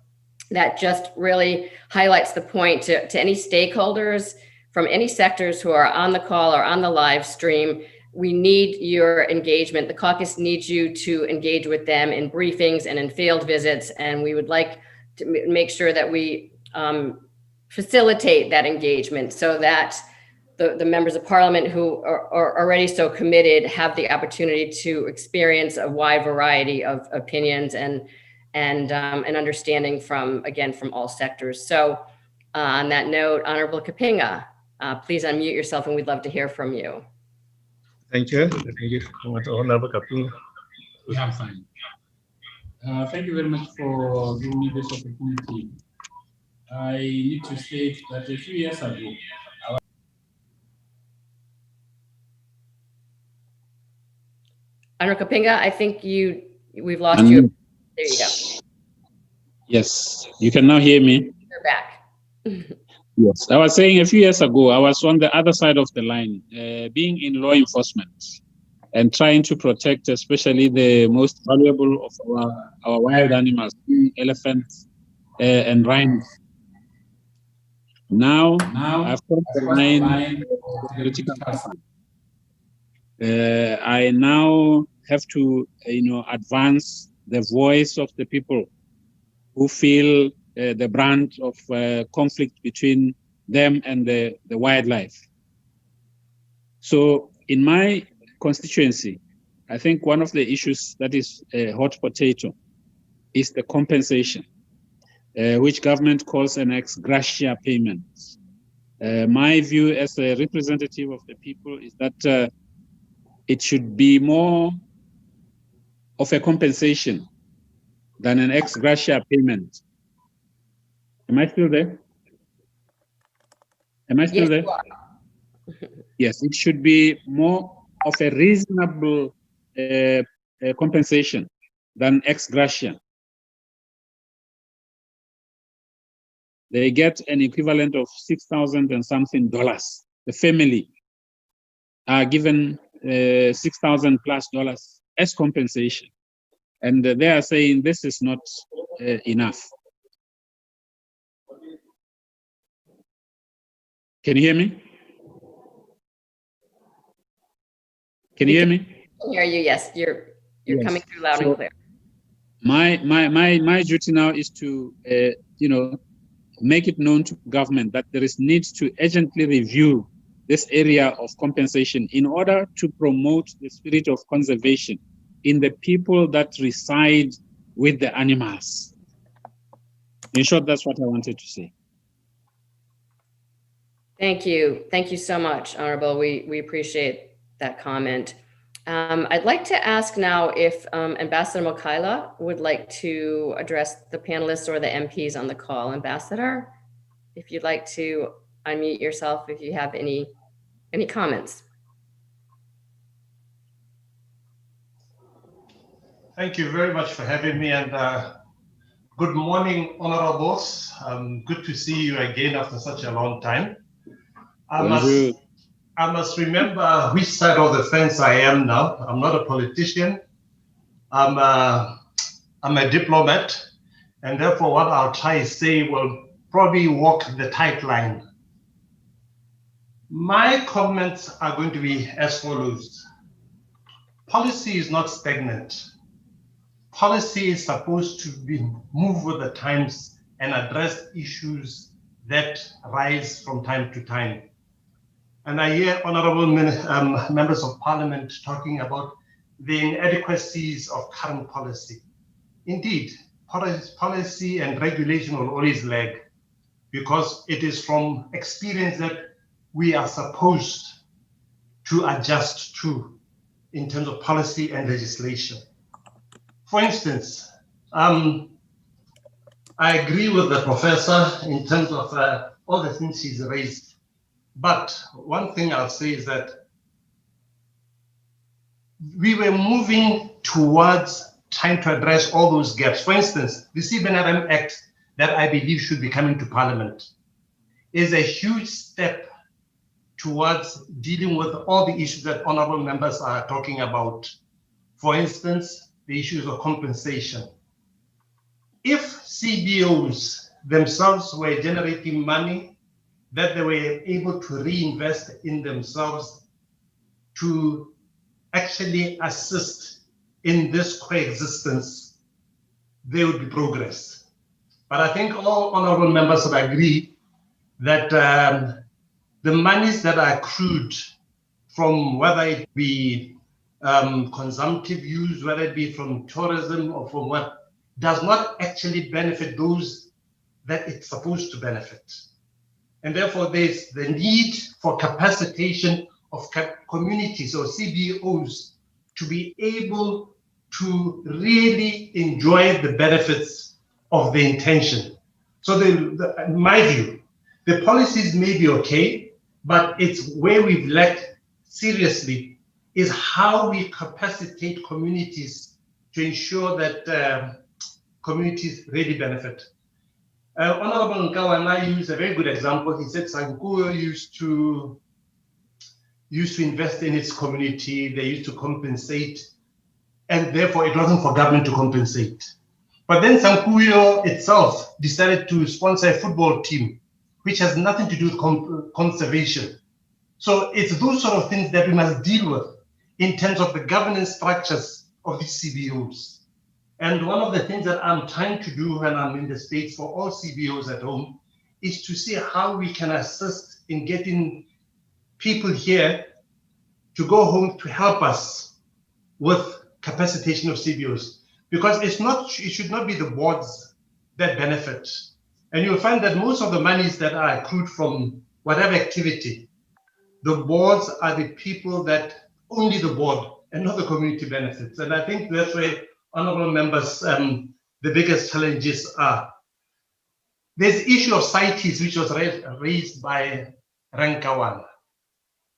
That just really highlights the point to any stakeholders from any sectors who are on the call or on the live stream. We need your engagement. The caucus needs you to engage with them in briefings and in field visits, and we would like to make sure that we facilitate that engagement so that the members of Parliament who are already so committed have the opportunity to experience a wide variety of opinions and understanding from all sectors. So on that note, Honorable Kapinga, please unmute yourself and we'd love to hear from you. Thank you. Thank you so much, Honorable Kapinga. We have time. Thank you very much for giving me this opportunity. I need to state that a few years ago, Honorable Kapinga, I think we've lost you. There you go. Yes, you can now hear me. You're back. Yes, I was saying a few years ago, I was on the other side of the line, being in law enforcement and trying to protect especially the most valuable of our wild animals, elephants and rhinos. Now, I've crossed the line of political party. I now have to, advance the voice of the people who feel the brunt of conflict between them and the wildlife. So in my constituency, I think one of the issues that is a hot potato is the compensation, which government calls an ex gratia payment. My view as a representative of the people is that it should be more of a compensation than an ex gratia payment. Am I still there? Am I still there? Yes, it should be more of a reasonable compensation than ex gratia. They get an equivalent of $6,000 and something. The family are given $6,000 plus as compensation. And they are saying this is not enough. Can you hear me? Can you hear me? I can hear you. Yes, you're Yes. coming through loud and clear. My duty now is to make it known to government that there is need to urgently review this area of compensation in order to promote the spirit of conservation in the people that reside with the animals. In short, that's what I wanted to say. Thank you. Thank you so much, Honorable. We appreciate that comment. I'd like to ask now if Ambassador Mokaila would like to address the panelists or the MPs on the call. Ambassador, if you'd like to unmute yourself if you have any comments. Thank you very much for having me, and good morning, honorables. Good to see you again after such a long time. I must remember which side of the fence I am now. I'm not a politician. I'm a diplomat, and therefore what I'll try to say will probably walk the tight line. My comments are going to be as follows. Policy is not stagnant. Policy is supposed to move with the times and address issues that rise from time to time. And I hear honorable members of parliament talking about the inadequacies of current policy. Indeed, policy and regulation will always lag because it is from experience that we are supposed to adjust to in terms of policy and legislation. For instance, I agree with the professor in terms of all the things she's raised. But one thing I'll say is that we were moving towards trying to address all those gaps. For instance, the CBNRM Act that I believe should be coming to Parliament is a huge step towards dealing with all the issues that honorable members are talking about. For instance, the issues of compensation. If CBOs themselves were generating money that they were able to reinvest in themselves to actually assist in this coexistence, there would be progress. But I think all honorable members would agree that the monies that are accrued from whether it be consumptive use, whether it be from tourism or from what, does not actually benefit those that it's supposed to benefit. And therefore, there's the need for capacitation of communities or CBOs to be able to really enjoy the benefits of the intention. So in my view, the policies may be okay, but it's where we've lacked seriously is how we capacitate communities to ensure that communities really benefit. Honorable Nkawana used a very good example. He said Sankuyo used to invest in its community, they used to compensate, and therefore it wasn't for government to compensate. But then Sankuyo itself decided to sponsor a football team, which has nothing to do with conservation. So it's those sort of things that we must deal with in terms of the governance structures of these CBOs. And one of the things that I'm trying to do when I'm in the States for all CBOs at home is to see how we can assist in getting people here to go home to help us with capacitation of CBOs. Because it should not be the boards that benefit. And you'll find that most of the monies that are accrued from whatever activity, the boards are the people that only the board and not the community benefits. And I think that's where, honorable members, the biggest challenges are. There's the issue of CITES, which was raised by Rankawan.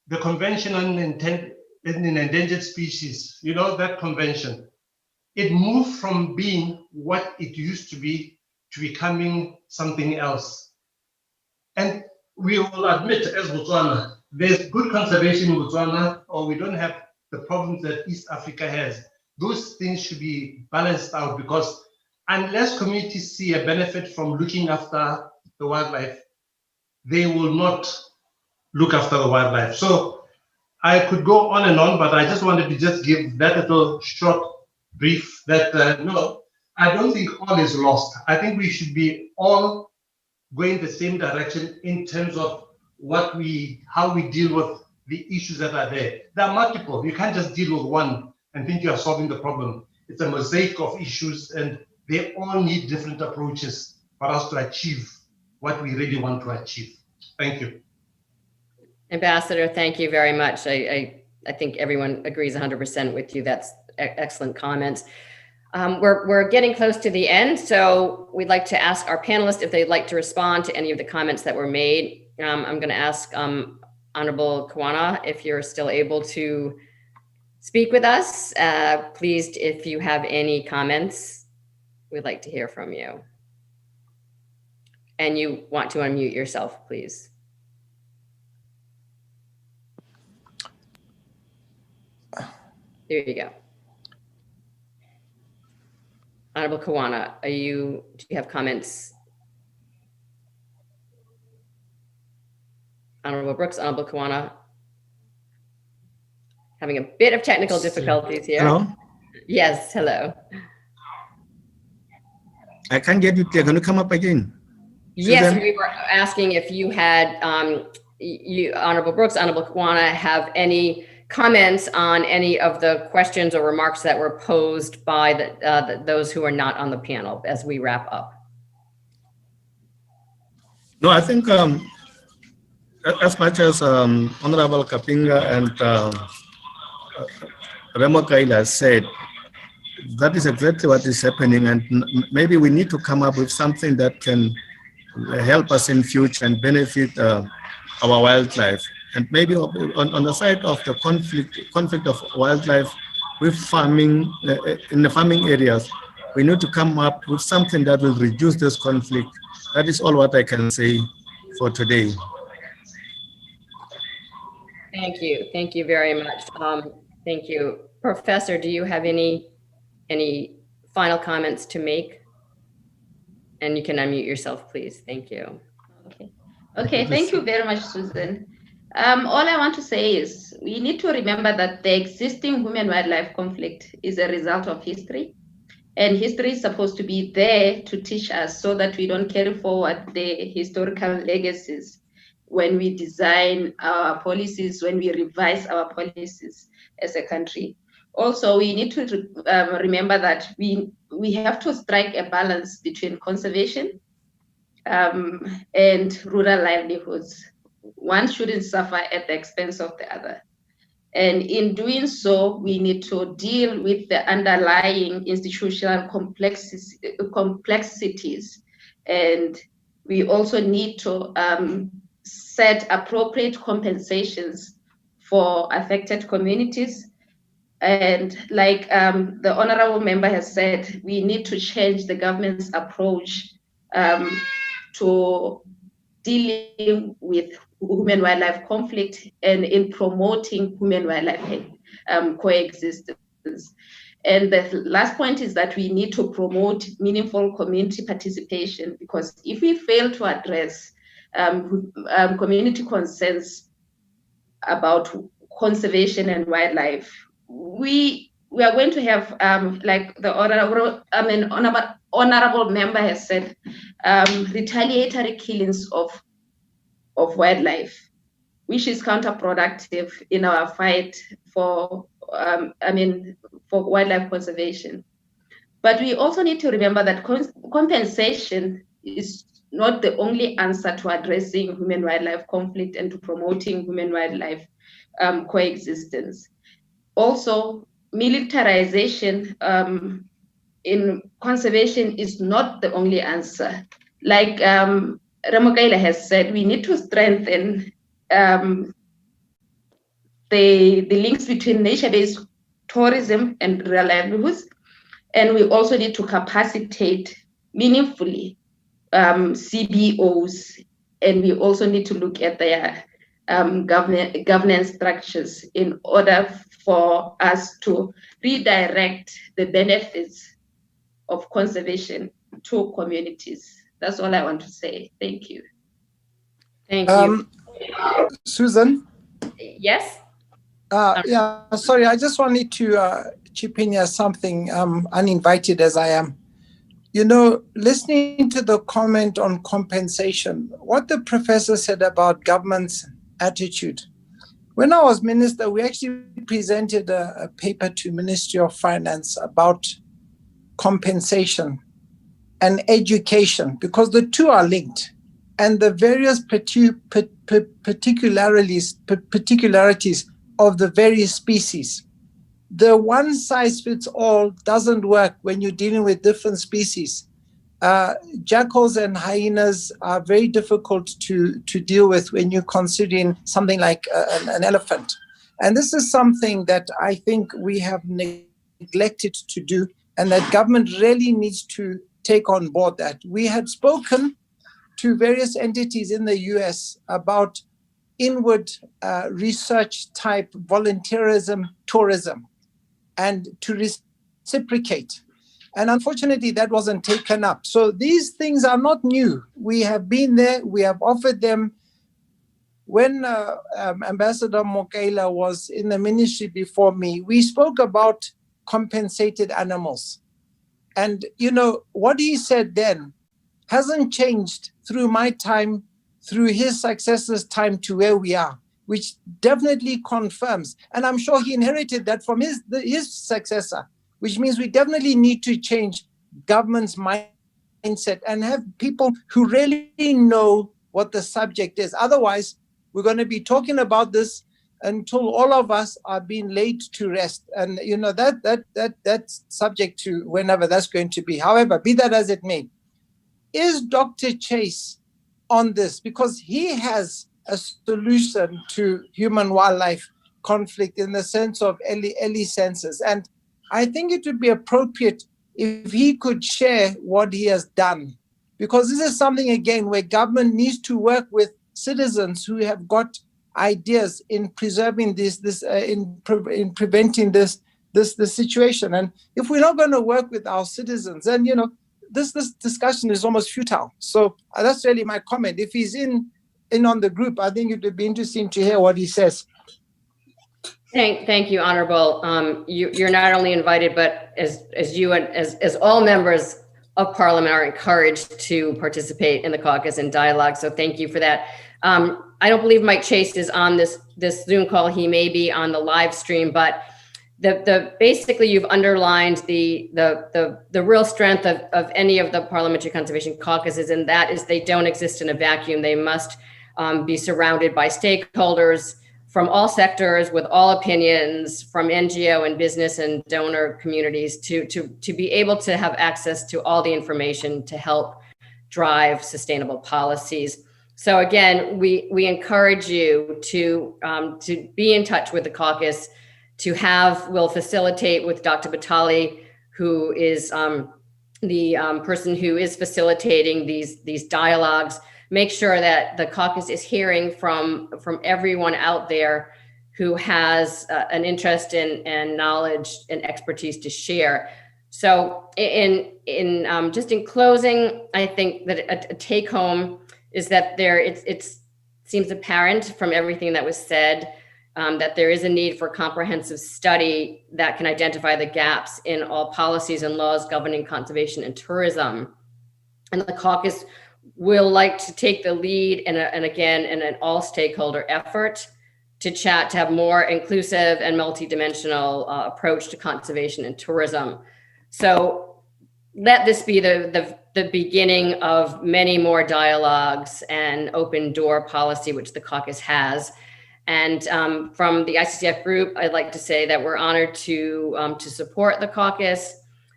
The Convention on Endangered Species, you know, that convention, it moved from being what it used to be to becoming something else. And we will admit, as Botswana, there's good conservation in Botswana, or we don't have the problems that East Africa has. Those things should be balanced out, because unless communities see a benefit from looking after the wildlife, they will not look after the wildlife. So I could go on and on, but I just wanted to just give that little short brief that no, I don't think all is lost. I think we should be all going the same direction in terms of how we deal with the issues that are there. There are multiple. You can't just deal with one and think you are solving the problem. It's a mosaic of issues, and they all need different approaches for us to achieve what we really want to achieve. Thank you. Ambassador, thank you very much. I think everyone agrees 100% with you. That's excellent comments. We're getting close to the end, so we'd like to ask our panelists if they'd like to respond to any of the comments that were made. I'm going to ask Honorable Kawana if you're still able to speak with us. Please, if you have any comments, we'd like to hear from you. And you want to unmute yourself, please. There you go. Honorable Kawana, do you have comments? Honorable Brooks, Honorable Kawana. Having a bit of technical difficulties here. Hello? Yes, hello. I can't get you clear. Can you come up again? Yes, Susan? we were asking if you had, Honorable Brooks, Honorable Kawana, have any comments on any of the questions or remarks that were posed by those who are not on the panel as we wrap up. No, I think as much as Honorable Kapinga and Remo Kaila said, that is exactly what is happening, and maybe we need to come up with something that can help us in future and benefit our wildlife. And maybe on the side of the conflict of wildlife with farming, in the farming areas, we need to come up with something that will reduce this conflict. That is all what I can say for today. Thank you. Thank you very much. Thank you. Professor, do you have any final comments to make? And you can unmute yourself, please. Thank you. Okay, thank you very much, Susan. All I want to say is we need to remember that the existing human-wildlife conflict is a result of history, and history is supposed to be there to teach us so that we don't carry forward the historical legacies when we design our policies, when we revise our policies as a country. Also, we need to remember that we have to strike a balance between conservation and rural livelihoods. One shouldn't suffer at the expense of the other. And in doing so, we need to deal with the underlying institutional complexities. And we also need to set appropriate compensations for affected communities. And like the honorable member has said, we need to change the government's approach to dealing with human-wildlife conflict and in promoting human-wildlife coexistence. And the last point is that we need to promote meaningful community participation, because if we fail to address community concerns about conservation and wildlife, we are going to have, like the honorable member has said, retaliatory killings of wildlife, which is counterproductive in our fight for for wildlife conservation. But we also need to remember that compensation is not the only answer to addressing human-wildlife conflict and to promoting human-wildlife coexistence. Also, militarization in conservation is not the only answer. Like Ramokaila has said, we need to strengthen the links between nature-based tourism and real livelihoods. And we also need to capacitate meaningfully CBOs, and we also need to look at their governance structures in order for us to redirect the benefits of conservation to communities. That's all I want to say. Thank you. Thank you. Susan? Yes? Yeah, sorry, I just wanted to chip in here something, uninvited as I am. You know, listening to the comment on compensation, what the professor said about government's attitude. When I was minister, we actually presented a paper to Ministry of Finance about compensation and education, because the two are linked, and the various particularities of the various species. The one size fits all doesn't work when you're dealing with different species. Jackals and hyenas are very difficult to deal with when you're considering something like an elephant. And this is something that I think we have neglected to do, and that government really needs to take on board that. We had spoken to various entities in the US about inward research type volunteerism tourism, and to reciprocate. And unfortunately, that wasn't taken up. So these things are not new. We have been there, we have offered them. When Ambassador Mokaila was in the ministry before me, we spoke about compensated animals. And you know, what he said then hasn't changed through my time, through his successor's time to where we are, which definitely confirms. And I'm sure he inherited that from his successor, which means we definitely need to change government's mindset and have people who really know what the subject is. Otherwise, we're going to be talking about this until all of us are being laid to rest. And you know, that's subject to whenever that's going to be. However, be that as it may, is Dr. Chase on this? Because he has a solution to human-wildlife conflict in the sense of early census. And I think it would be appropriate if he could share what he has done, because this is something, again, where government needs to work with citizens who have got ideas in preserving in preventing this situation. And if we're not going to work with our citizens, then, you know, this discussion is almost futile. So that's really my comment. If he's in on the group, I think it would be interesting to hear what he says. Thank you, Honorable. You're not only invited, but as you and as all members of Parliament are encouraged to participate in the caucus and dialogue. So thank you for that. I don't believe Mike Chase is on this Zoom call. He may be on the live stream, but basically you've underlined the real strength of any of the parliamentary conservation caucuses, and that is they don't exist in a vacuum. They must be surrounded by stakeholders from all sectors with all opinions, from NGO and business and donor communities to be able to have access to all the information to help drive sustainable policies. So again, we encourage you to be in touch with the caucus, we'll facilitate with Dr. Batali, who is the person who is facilitating these dialogues. Make sure that the caucus is hearing from everyone out there who has an interest and knowledge and expertise to share. So just in closing, I think that a take home is that it seems apparent from everything that was said that there is a need for comprehensive study that can identify the gaps in all policies and laws governing conservation and tourism. And the caucus will like to take the lead and again, in an all stakeholder effort to have more inclusive and multidimensional approach to conservation and tourism. So let this be the beginning of many more dialogues and open door policy, which the caucus has. And from the ICCF group, I'd like to say that we're honored to support the caucus.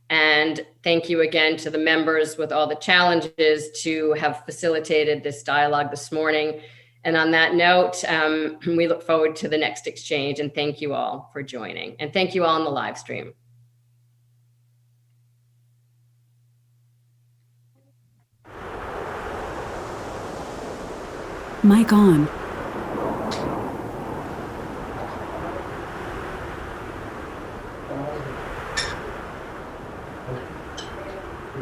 And thank you again to the members with all the challenges to have facilitated this dialogue this morning. And on that note, we look forward to the next exchange, and thank you all for joining. And thank you all on the live stream. Mic on.